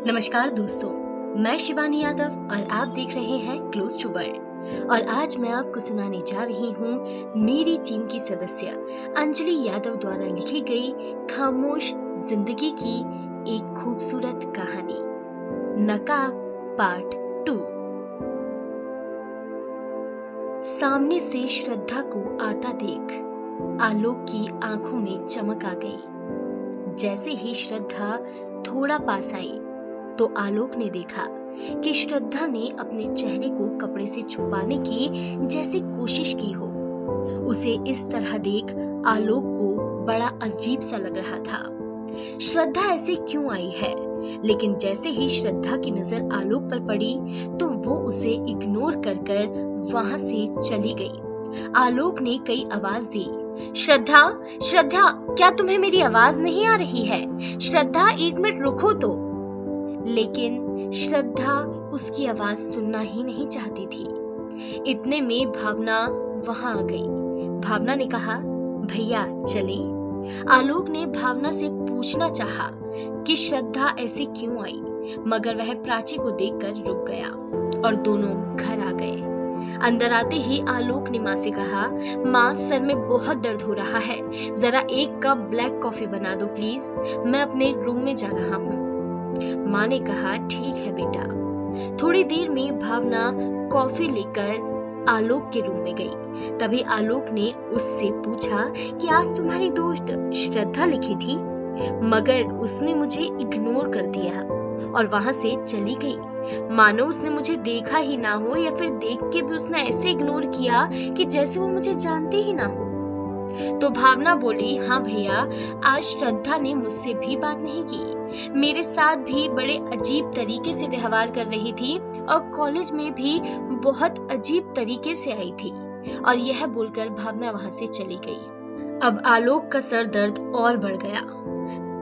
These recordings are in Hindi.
नमस्कार दोस्तों, मैं शिवानी यादव और आप देख रहे हैं क्लोज टू वर्ल्ड। और आज मैं आपको सुनाने जा रही हूँ मेरी टीम की सदस्य अंजलि यादव द्वारा लिखी गई खामोश जिंदगी की एक खूबसूरत कहानी, नकाब पार्ट 2। सामने से श्रद्धा को आता देख आलोक की आंखों में चमक आ गई। जैसे ही श्रद्धा थोड़ा पास आई तो आलोक ने देखा कि श्रद्धा ने अपने चेहरे को कपड़े से छुपाने की जैसे कोशिश की हो। उसे इस तरह देख आलोक को बड़ा अजीब सा लग रहा था। श्रद्धा ऐसे क्यों आई है? लेकिन जैसे ही श्रद्धा की नजर आलोक पर पड़ी तो वो उसे इग्नोर कर वहां से चली गई। आलोक ने कई आवाज दी, श्रद्धा, श्रद्धा, क्या तुम्हें मेरी आवाज नहीं आ रही है? श्रद्धा, 1 मिनट रुको तो। लेकिन श्रद्धा उसकी आवाज सुनना ही नहीं चाहती थी। इतने में भावना वहां आ गई। भावना ने कहा, भैया चलें? आलोक ने भावना से पूछना चाहा कि श्रद्धा ऐसे क्यों आई, मगर वह प्राची को देखकर रुक गया और दोनों घर आ गए। अंदर आते ही आलोक ने माँ से कहा, माँ, सर में बहुत दर्द हो रहा है, जरा 1 कप ब्लैक कॉफी बना दो प्लीज, मैं अपने रूम में जा रहा हूँ। माँ ने कहा, ठीक है बेटा। थोड़ी देर में भावना कॉफी लेकर आलोक के रूम में गई। तभी आलोक ने उससे पूछा कि आज तुम्हारी दोस्त श्रद्धा लिखी थी, मगर उसने मुझे इग्नोर कर दिया और वहां से चली गई, मानो उसने मुझे देखा ही ना हो, या फिर देख के भी उसने ऐसे इग्नोर किया कि जैसे वो मुझे जानती ही ना हो। तो भावना बोली, हाँ भैया, आज श्रद्धा ने मुझसे भी बात नहीं की, मेरे साथ भी बड़े अजीब तरीके से व्यवहार कर रही थी और कॉलेज में भी बहुत अजीब तरीके से आई थी। और यह बोलकर भावना वहां से चली गई। अब आलोक का सर दर्द और बढ़ गया,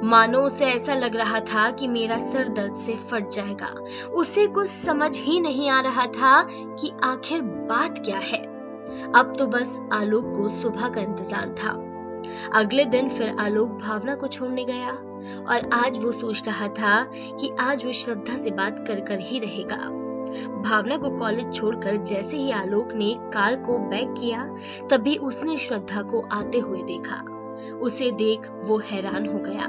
मानो उसे ऐसा लग रहा था कि मेरा सर दर्द से फट जाएगा। उसे कुछ समझ ही नहीं आ रहा था कि आखिर बात क्या है। अब तो बस आलोक को सुबह का इंतजार था। अगले दिन फिर आलोक भावना को छोड़ने गया और आज वो सोच रहा था कि आज वो श्रद्धा से बात कर ही रहेगा। भावना को कॉलेज छोड़कर जैसे ही आलोक ने कार को बैक किया, तभी उसने श्रद्धा को आते हुए देखा। उसे देख वो हैरान हो गया,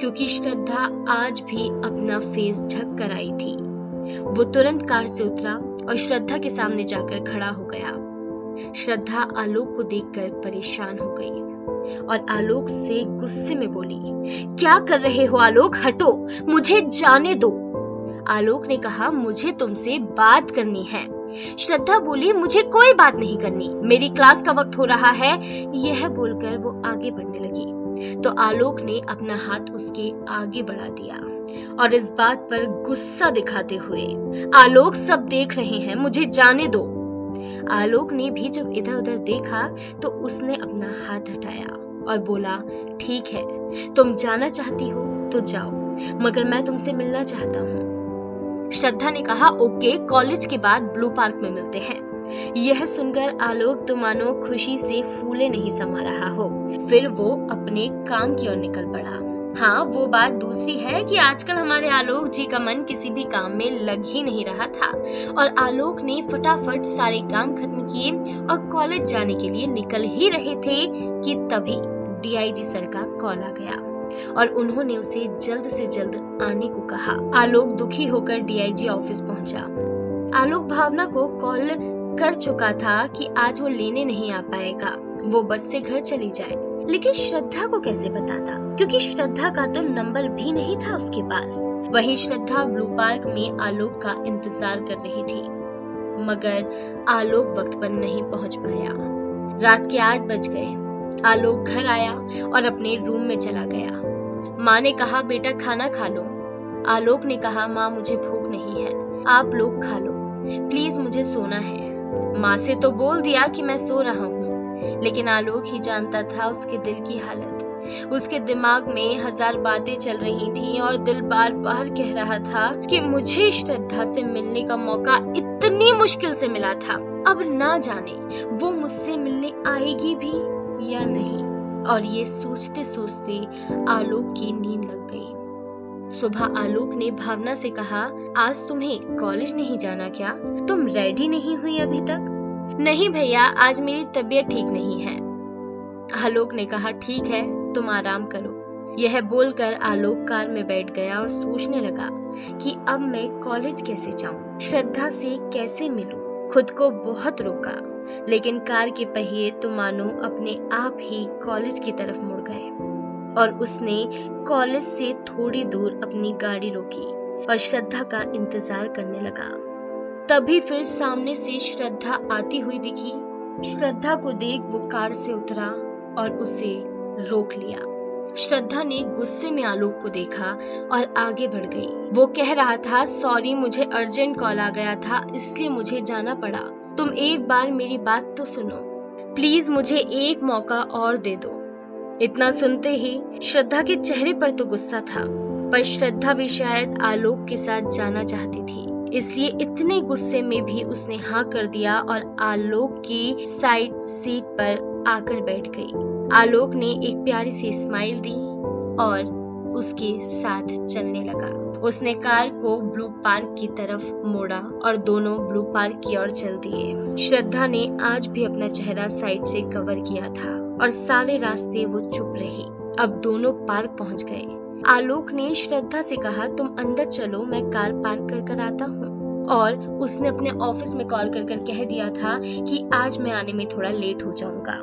क्योंकि श्रद्धा आज भी अपना फेस ढक कर आई थी। वो तुरंत कार से उतरा और श्रद्धा के सामने जाकर खड़ा हो गया। श्रद्धा आलोक को देखकर परेशान हो गई और आलोक से गुस्से में बोली, क्या कर रहे हो आलोक, हटो, मुझे जाने दो। आलोक ने कहा, मुझे तुमसे बात करनी है। श्रद्धा बोली, मुझे कोई बात नहीं करनी, मेरी क्लास का वक्त हो रहा है। यह बोलकर वो आगे बढ़ने लगी तो आलोक ने अपना हाथ उसके आगे बढ़ा दिया और इस बात पर गुस्सा दिखाते हुए, आलोक, सब देख रहे हैं, मुझे जाने दो। आलोक ने भी जब इधर उधर देखा तो उसने अपना हाथ हटाया और बोला, ठीक है, तुम जाना चाहती हो तो जाओ, मगर मैं तुमसे मिलना चाहता हूँ। श्रद्धा ने कहा, ओके, कॉलेज के बाद ब्लू पार्क में मिलते हैं। यह सुनकर आलोक तो मानो खुशी से फूले नहीं समा रहा हो। फिर वो अपने काम की ओर निकल पड़ा। हाँ, वो बात दूसरी है कि आजकल हमारे आलोक जी का मन किसी भी काम में लग ही नहीं रहा था और आलोक ने फटाफट सारे काम खत्म किए और कॉलेज जाने के लिए निकल ही रहे थे कि तभी डीआईजी सर का कॉल आ गया और उन्होंने उसे जल्द से जल्द आने को कहा। आलोक दुखी होकर डीआईजी ऑफिस पहुंचा। आलोक भावना को कॉल कर चुका था कि आज वो लेने नहीं आ पाएगा, वो बस से घर चली जाए, लेकिन श्रद्धा को कैसे बताता, क्योंकि श्रद्धा का तो नंबर भी नहीं था उसके पास। वहीं श्रद्धा ब्लू पार्क में आलोक का इंतजार कर रही थी, मगर आलोक वक्त पर नहीं पहुंच पाया। रात के 8 बज गए। आलोक घर आया और अपने रूम में चला गया। माँ ने कहा, बेटा खाना खा लो। आलोक ने कहा, माँ, मुझे भूख नहीं है, आप लोग खा लो, प्लीज, मुझे सोना है। माँ से तो बोल दिया कि मैं सो रहा हूँ, लेकिन आलोक ही जानता था उसके दिल की हालत। उसके दिमाग में 1000 बातें चल रही थी और दिल बार बार कह रहा था कि मुझे श्रद्धा से मिलने का मौका इतनी मुश्किल से मिला था, अब ना जाने वो मुझसे मिलने आएगी भी या नहीं। और ये सोचते सोचते आलोक की नींद लग गई। सुबह आलोक ने भावना से कहा, आज तुम्हें कॉलेज नहीं जाना क्या? तुम रेडी नहीं हुई अभी तक? नहीं भैया, आज मेरी तबीयत ठीक नहीं है। आलोक ने कहा, ठीक है, तुम आराम करो। यह बोलकर आलोक कार में बैठ गया और सोचने लगा कि अब मैं कॉलेज कैसे जाऊं, श्रद्धा से कैसे मिलूं। खुद को बहुत रोका, लेकिन कार के पहिए तो मानो अपने आप ही कॉलेज की तरफ मुड़ गए और उसने कॉलेज से थोड़ी दूर अपनी गाड़ी रोकी और श्रद्धा का इंतजार करने लगा। तभी फिर सामने से श्रद्धा आती हुई दिखी। श्रद्धा को देख वो कार से उतरा और उसे रोक लिया। श्रद्धा ने गुस्से में आलोक को देखा और आगे बढ़ गई। वो कह रहा था, सॉरी, मुझे अर्जेंट कॉल आ गया था, इसलिए मुझे जाना पड़ा। तुम एक बार मेरी बात तो सुनो, प्लीज मुझे एक मौका और दे दो। इतना सुनते ही श्रद्धा के चेहरे पर तो गुस्सा था, पर श्रद्धा भी शायद आलोक के साथ जाना चाहती थी, इसलिए इतने गुस्से में भी उसने हाँ कर दिया और आलोक की साइड सीट पर आकर बैठ गई। आलोक ने एक प्यारी सी स्माइल दी और उसके साथ चलने लगा। उसने कार को ब्लू पार्क की तरफ मोड़ा और दोनों ब्लू पार्क की ओर चल दिए। श्रद्धा ने आज भी अपना चेहरा साइड से कवर किया था और सारे रास्ते वो चुप रही। अब दोनों पार्क पहुंच गए। आलोक ने श्रद्धा से कहा, तुम अंदर चलो, मैं कार पार्क कर आता हूँ। और उसने अपने ऑफिस में कॉल कर कह दिया था कि आज मैं आने में थोड़ा लेट हो जाऊंगा।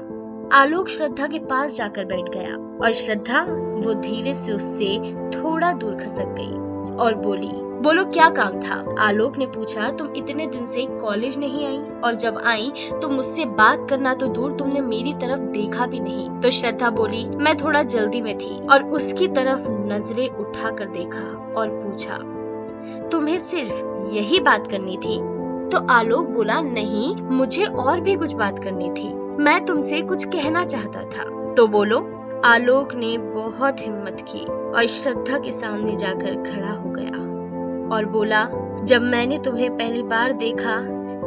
आलोक श्रद्धा के पास जाकर बैठ गया और श्रद्धा वो धीरे से उससे थोड़ा दूर खसक गई और बोली, बोलो क्या काम था? आलोक ने पूछा, तुम इतने दिन से कॉलेज नहीं आई और जब आई तो मुझसे बात करना तो दूर, तुमने मेरी तरफ देखा भी नहीं। तो श्रद्धा बोली, मैं थोड़ा जल्दी में थी, और उसकी तरफ नजरें उठाकर देखा और पूछा, तुम्हें सिर्फ यही बात करनी थी? तो आलोक बोला, नहीं, मुझे और भी कुछ बात करनी थी, मैं तुमसे कुछ कहना चाहता था। तो बोलो। आलोक ने बहुत हिम्मत की और श्रद्धा के सामने जाकर खड़ा हो गया और बोला, जब मैंने तुम्हें पहली बार देखा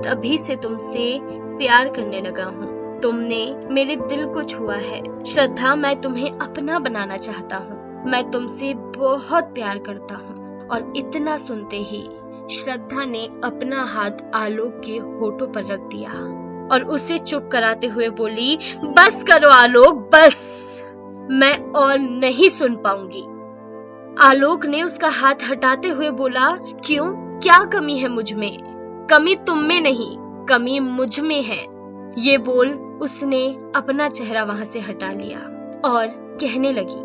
तभी से तुमसे प्यार करने लगा हूँ। तुमने मेरे दिल को छुआ है। श्रद्धा, मैं तुम्हें अपना बनाना चाहता हूँ। मैं तुमसे बहुत प्यार करता हूँ। और इतना सुनते ही श्रद्धा ने अपना हाथ आलोक के होठों पर रख दिया और उसे चुप कराते हुए बोली, बस करो आलोक, बस, मैं और नहीं सुन पाऊंगी। आलोक ने उसका हाथ हटाते हुए बोला, क्यों, क्या कमी है मुझ में? कमी तुम में नहीं, कमी मुझ में है। ये बोल उसने अपना चेहरा वहां से हटा लिया और कहने लगी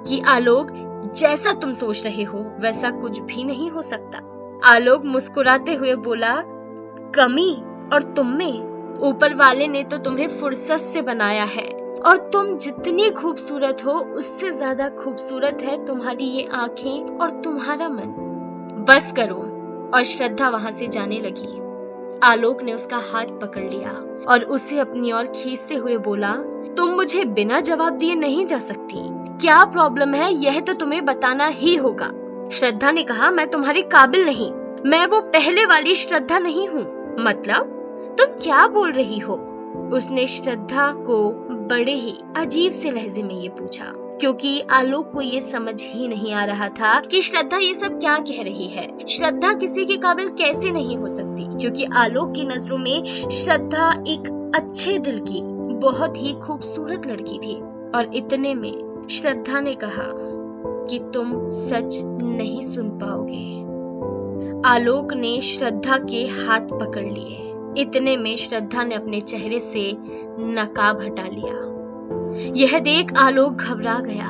कि आलोक, जैसा तुम सोच रहे हो वैसा कुछ भी नहीं हो सकता। आलोक मुस्कुराते हुए बोला, कमी और तुम में? ऊपर वाले ने तो तुम्हें फुर्सत से बनाया है और तुम जितनी खूबसूरत हो उससे ज्यादा खूबसूरत है तुम्हारी ये आंखें और तुम्हारा मन। बस करो। और श्रद्धा वहां से जाने लगी। आलोक ने उसका हाथ पकड़ लिया और उसे अपनी ओर खींचते हुए बोला, तुम मुझे बिना जवाब दिए नहीं जा सकती। क्या प्रॉब्लम है यह तो तुम्हें बताना ही होगा। श्रद्धा ने कहा, मैं तुम्हारे काबिल नहीं, मैं वो पहले वाली श्रद्धा नहीं हूँ। मतलब तुम क्या बोल रही हो? उसने श्रद्धा को बड़े ही अजीब से लहजे में ये पूछा, क्योंकि आलोक को ये समझ ही नहीं आ रहा था कि श्रद्धा ये सब क्या कह रही है। श्रद्धा किसी के काबिल कैसे नहीं हो सकती, क्योंकि आलोक की नजरों में श्रद्धा एक अच्छे दिल की बहुत ही खूबसूरत लड़की थी। और इतने में श्रद्धा ने कहा कि तुम सच नहीं सुन पाओगे। आलोक ने श्रद्धा के हाथ पकड़ लिए। इतने में श्रद्धा ने अपने चेहरे से नकाब हटा लिया। यह देख आलोक घबरा गया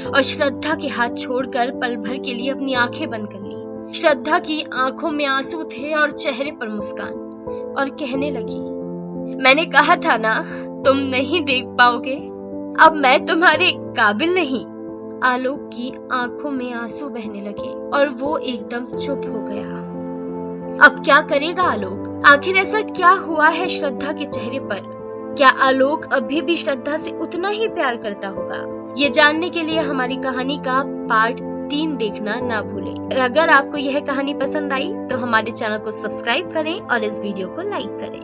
और श्रद्धा के हाथ छोड़कर पल भर के लिए अपनी आंखें बंद कर ली। श्रद्धा की आंखों में आंसू थे और चेहरे पर मुस्कान, और कहने लगी, मैंने कहा था ना तुम नहीं देख पाओगे, अब मैं तुम्हारे काबिल नहीं। आलोक की आंखों में आंसू बहने लगे और वो एकदम चुप हो गया। अब क्या करेगा आलोक? आखिर ऐसा क्या हुआ है श्रद्धा के चेहरे पर? क्या आलोक अभी भी श्रद्धा से उतना ही प्यार करता होगा? ये जानने के लिए हमारी कहानी का पार्ट 3 देखना ना भूलें। अगर आपको यह कहानी पसंद आई तो हमारे चैनल को सब्सक्राइब करें और इस वीडियो को लाइक करें।